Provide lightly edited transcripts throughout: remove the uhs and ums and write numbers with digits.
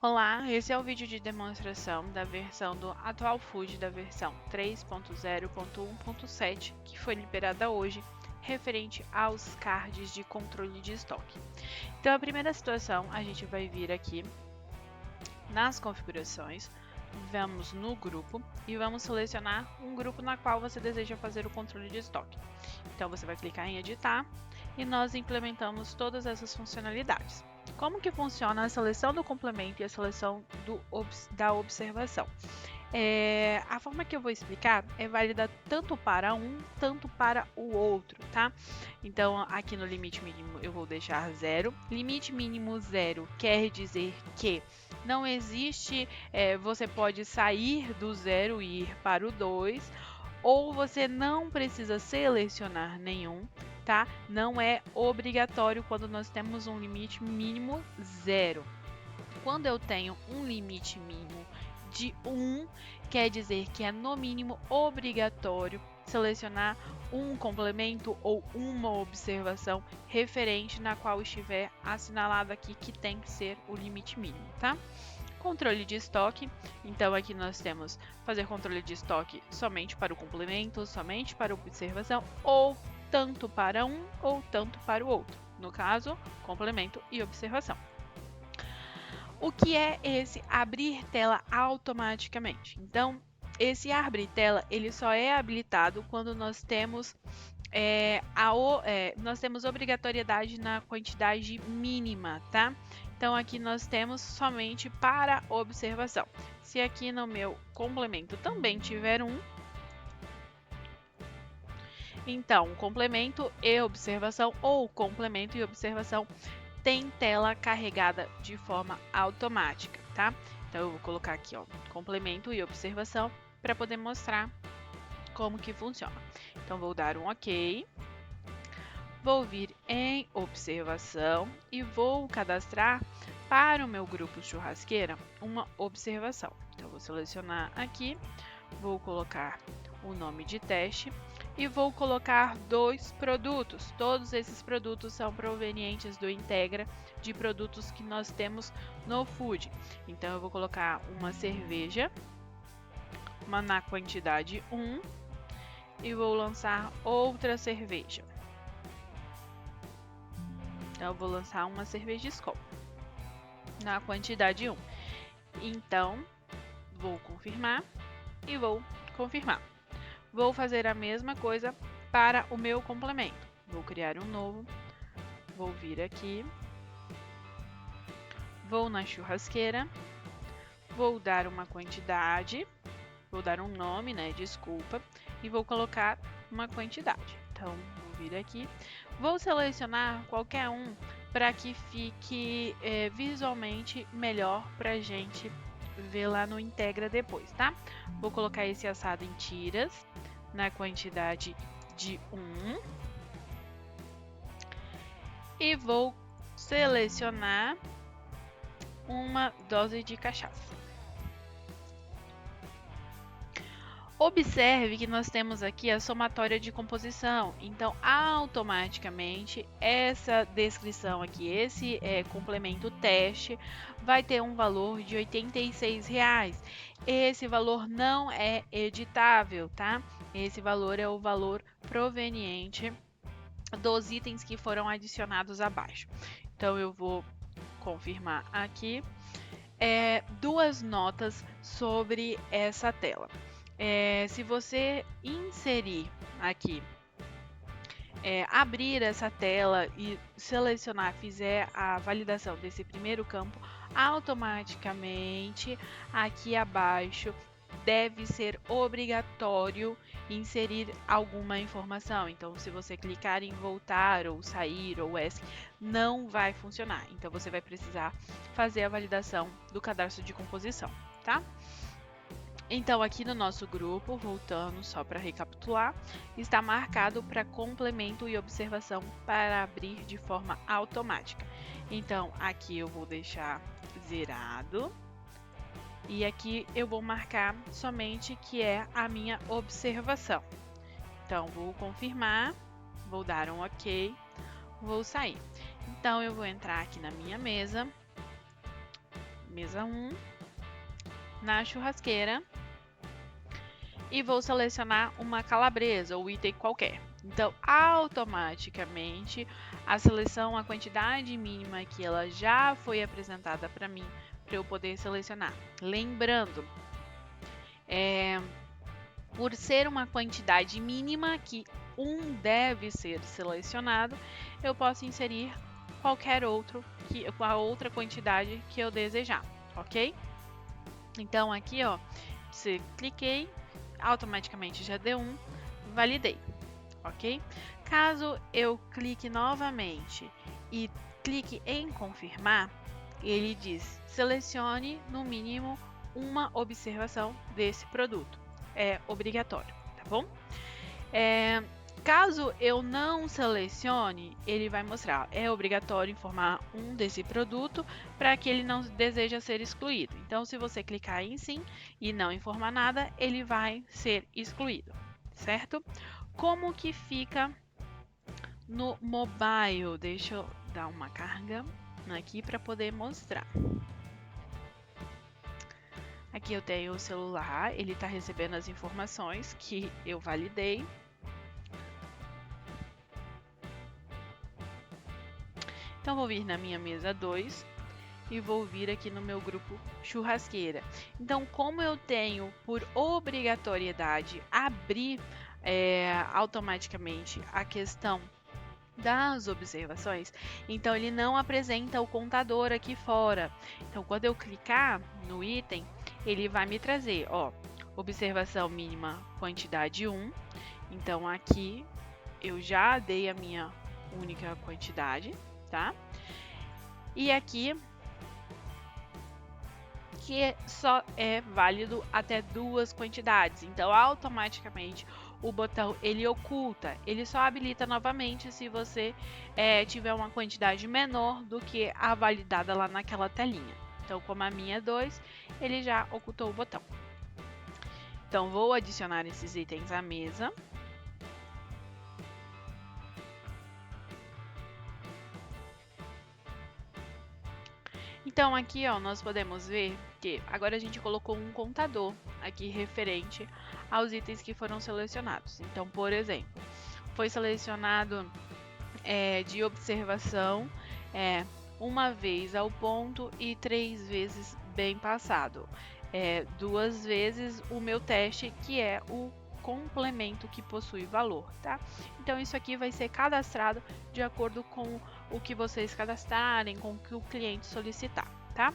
Olá, esse é o vídeo de demonstração da versão do Atual Food da versão 3.0.1.7 que foi liberada hoje, referente aos cards de controle de estoque. Então, a primeira situação, a gente vai vir aqui nas configurações, vamos no grupo e vamos selecionar um grupo na qual você deseja fazer o controle de estoque. Então, você vai clicar em editar e nós implementamos todas essas funcionalidades. Como que funciona a seleção do complemento e a seleção da observação? A forma que eu vou explicar é válida tanto para um, tanto para o outro, tá? Então, aqui no limite mínimo eu vou deixar 0. Limite mínimo 0 quer dizer que não existe, você pode sair do 0 e ir para o 2, ou você não precisa selecionar nenhum, tá? Não é obrigatório quando nós temos um limite mínimo 0. Quando eu tenho um limite mínimo de 1, quer dizer que é no mínimo obrigatório selecionar um complemento ou uma observação referente na qual estiver assinalado aqui que tem que ser o limite mínimo, tá? Controle de estoque, então aqui nós temos fazer controle de estoque somente para o complemento, somente para a observação, ou tanto para um ou tanto para o outro, no caso, complemento e observação. O que é esse abrir tela automaticamente? Então, esse abrir tela ele só é habilitado quando nós temos nós temos obrigatoriedade na quantidade mínima, tá? Então, aqui nós temos somente para observação. Se aqui no meu complemento também tiver um, então, complemento e observação ou complemento e observação tem tela carregada de forma automática, tá? Então, eu vou colocar aqui, ó, complemento e observação para poder mostrar como que funciona. Então, vou dar um OK. Vou vir em observação e vou cadastrar para o meu grupo churrasqueira uma observação. Então, vou selecionar aqui, vou colocar o nome de teste e vou colocar 2 produtos. Todos esses produtos são provenientes do Integra de produtos que nós temos no Food. Então, eu vou colocar uma cerveja, na quantidade 1, e vou lançar outra cerveja. Então, eu vou lançar uma cerveja Skol na quantidade 1. Então, vou confirmar e vou confirmar. Vou fazer a mesma coisa para o meu complemento. Vou criar um novo, vou vir aqui, vou na churrasqueira, vou dar uma quantidade, vou dar um nome, né, desculpa, e vou colocar uma quantidade. Então, vou vir aqui, vou selecionar qualquer um para que fique visualmente melhor para a gente ver lá no Integra depois, tá? Vou colocar esse assado em tiras na quantidade de 1 e vou selecionar uma dose de cachaça. Observe que nós temos aqui a somatória de composição, então automaticamente essa descrição aqui, esse complemento teste, vai ter um valor de R$ 86. Esse valor não é editável, tá? Esse valor é o valor proveniente dos itens que foram adicionados abaixo. Então, eu vou confirmar aqui 2 notas sobre essa tela. Se você inserir aqui, abrir essa tela e selecionar, fizer a validação desse primeiro campo, automaticamente aqui abaixo deve ser obrigatório inserir alguma informação. Então, se você clicar em voltar ou sair ou ESC, não vai funcionar. Então, você vai precisar fazer a validação do cadastro de composição, tá? Então, aqui no nosso grupo, voltando só para recapitular, está marcado para complemento e observação para abrir de forma automática. Então, aqui eu vou deixar zerado e aqui eu vou marcar somente que é a minha observação. Então, vou confirmar, vou dar um OK, vou sair. Então, eu vou entrar aqui na minha mesa, mesa 1, na churrasqueira, e vou selecionar uma calabresa ou item qualquer. Então, automaticamente, a seleção, a quantidade mínima que ela já foi apresentada para mim, para eu poder selecionar. Lembrando, por ser uma quantidade mínima que deve ser selecionado, eu posso inserir qualquer outro, a outra quantidade que eu desejar, ok? Então, aqui, ó, se cliquei, automaticamente já deu validei, ok? Caso eu clique novamente e clique em confirmar, ele diz: selecione no mínimo uma observação desse produto. É obrigatório, tá bom? Caso eu não selecione, ele vai mostrar: é obrigatório informar desse produto para que ele não deseja ser excluído. Então, se você clicar em sim e não informar nada, ele vai ser excluído, certo? Como que fica no mobile? Deixa eu dar uma carga aqui para poder mostrar. Aqui eu tenho o celular, ele está recebendo as informações que eu validei. Então, vou vir na minha mesa 2 e vou vir aqui no meu grupo churrasqueira. Então, como eu tenho por obrigatoriedade abrir automaticamente a questão das observações, então ele não apresenta o contador aqui fora. Então, quando eu clicar no item, ele vai me trazer, ó, observação mínima quantidade 1. Então, aqui eu já dei a minha única quantidade, tá? E aqui que só é válido até 2 quantidades. Então, automaticamente o botão ele oculta, ele só habilita novamente se você tiver uma quantidade menor do que a validada lá naquela telinha. Então, como a minha é 2, ele já ocultou o botão. Então, vou adicionar esses itens à mesa. Então, aqui, ó, nós podemos ver que agora a gente colocou um contador aqui referente aos itens que foram selecionados. Então, por exemplo, foi selecionado de observação uma vez ao ponto e 3 vezes bem passado. 2 vezes o meu teste, que é o complemento que possui valor, tá? Então, isso aqui vai ser cadastrado de acordo com o que vocês cadastrarem, com o que o cliente solicitar, tá?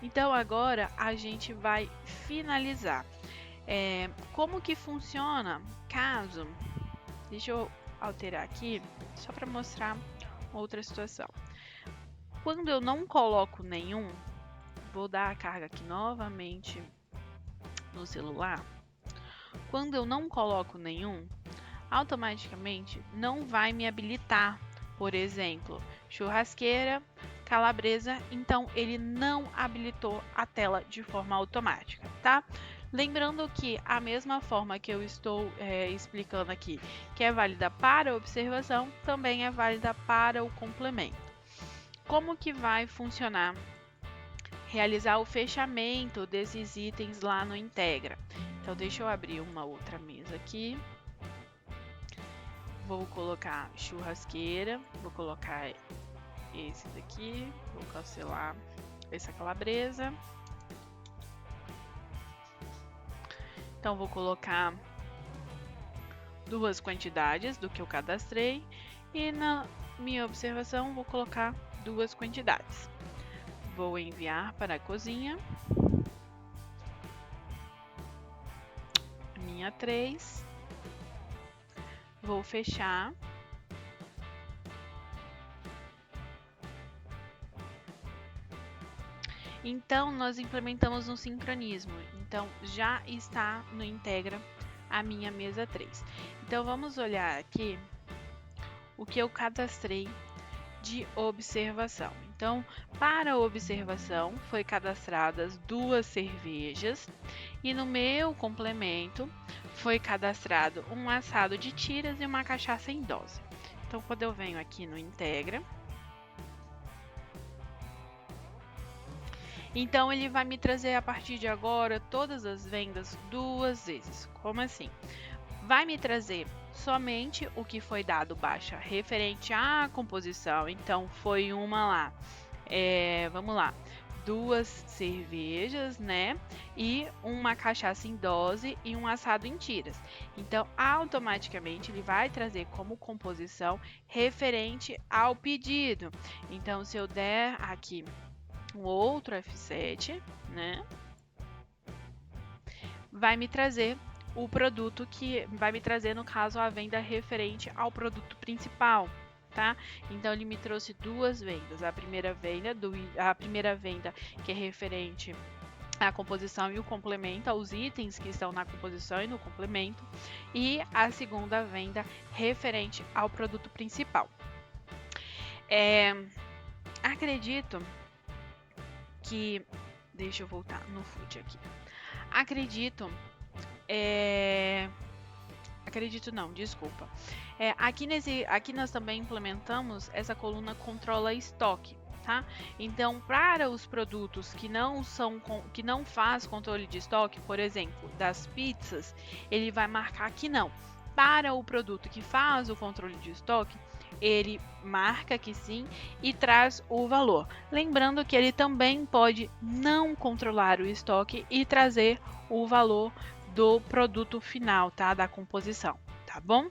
Então, agora a gente vai finalizar. Como que funciona caso... Deixa eu alterar aqui, só para mostrar outra situação. Quando eu não coloco nenhum, vou dar a carga aqui novamente no celular. Quando eu não coloco nenhum, automaticamente não vai me habilitar, por exemplo, churrasqueira, calabresa, então ele não habilitou a tela de forma automática, tá? Lembrando que a mesma forma que eu estou explicando aqui, que é válida para a observação, também é válida para o complemento. Como que vai funcionar? Realizar o fechamento desses itens lá no Integra. Então, deixa eu abrir uma outra mesa aqui. Vou colocar churrasqueira, vou colocar esse daqui, vou cancelar essa calabresa. Então, vou colocar 2 quantidades do que eu cadastrei e na minha observação vou colocar 2 quantidades. Vou enviar para a cozinha. Minha 3. Vou fechar. Então, nós implementamos um sincronismo. Então, já está no Integra a minha mesa 3. Então, vamos olhar aqui o que eu cadastrei de observação. Então, para a observação, foi cadastradas 2 cervejas e no meu complemento foi cadastrado um assado de tiras e uma cachaça em dose. Então, quando eu venho aqui no Integra, Então, ele vai me trazer a partir de agora todas as vendas 2 vezes. Como assim? Vai me trazer somente o que foi dado baixa referente à composição. Então, foi uma lá, vamos lá, 2 cervejas, né? E uma cachaça em dose e um assado em tiras. Então, automaticamente, ele vai trazer como composição referente ao pedido. Então, se eu der aqui um outro F7, né? Vai me trazer o produto que vai me trazer, no caso, a venda referente ao produto principal, tá? Então, ele me trouxe 2 vendas. A primeira venda que é referente à composição e o complemento, aos itens que estão na composição e no complemento, e a segunda venda referente ao produto principal. Acredito que... Deixa eu voltar no food aqui. Acredito não, desculpa. Aqui nós também implementamos essa coluna controla estoque, tá? Então, para os produtos que não faz controle de estoque, por exemplo, das pizzas, ele vai marcar que não. Para o produto que faz o controle de estoque, ele marca que sim e traz o valor. Lembrando que ele também pode não controlar o estoque e trazer o valor do produto final, tá? Da composição, tá bom?